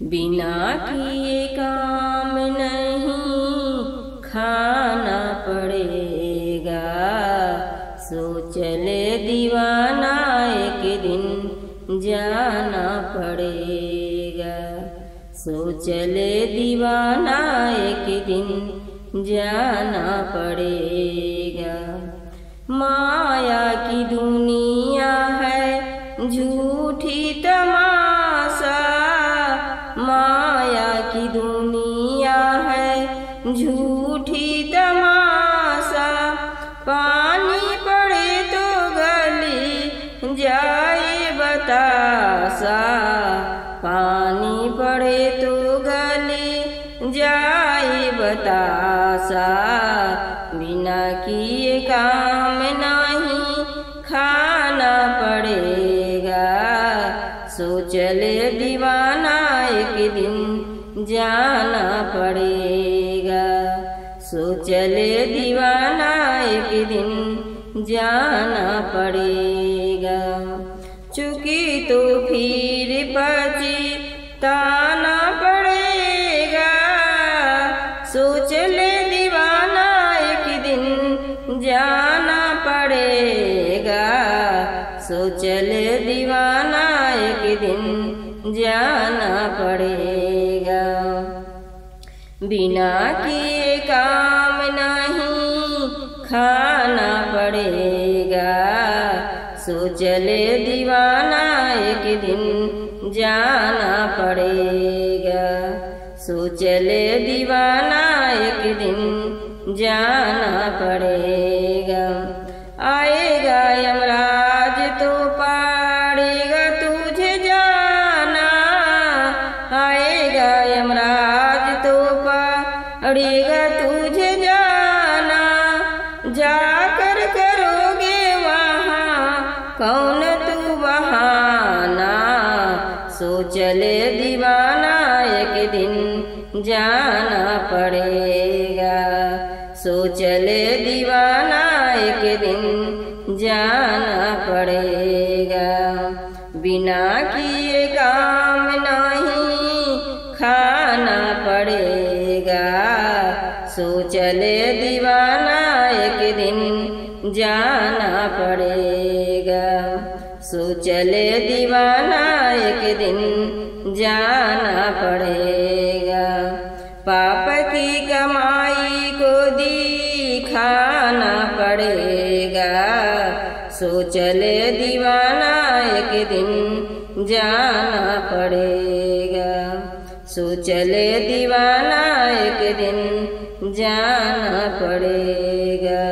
बिना किए काम नहीं खाना पड़ेगा। सोच ले दीवाना एक दिन जाना पड़ेगा। सोच ले दीवाना एक दिन जाना पड़ेगा। माया की दुनिया है झूठी तमाशा। माया की दुनिया है झूठी तमाशा। पानी पड़े तो गली जाए बतासा। पानी पड़े तो गली जाए बतासा। बिना किए काम नहीं खाना पड़ेगा। सोच ले दीवाना एक दिन जाना पड़ेगा। सोच ले दीवाना एक दिन जाना पड़ेगा। चुकी तो फिर पछताना पड़ेगा। सोच ले दीवाना एक दिन जाना पड़ेगा। सोच ले दीवाना एक दिन जाना पड़ेगा। बिना किए काम नहीं खाना पड़ेगा। सोच ले दीवाना एक दिन जाना पड़ेगा। सोच ले दीवाना एक दिन जाना पड़ेगा। आएगा यमराज तो पाड़ेगा तुझे जाना। आएगा यमराज तो पाड़ेगा तुझे जाना। जाकर करोगे वहाँ कौन तू बहाना। सोच ले दीवाना एक दिन जाना पड़ेगा। सोच ले दीवाना एक दिन जाना पड़ेगा। बिना किए काम नहीं खाना पड़ेगा। सोच ले दीवाना एक दिन जाना पड़ेगा। सोच ले दीवाना एक दिन जाना पड़ेगा। पाप की कमाई को दिखाना पड़ेगा। सोच ले दीवाना एक दिन जाना पड़ेगा। सोच ले दीवाना एक दिन जाना पड़ेगा।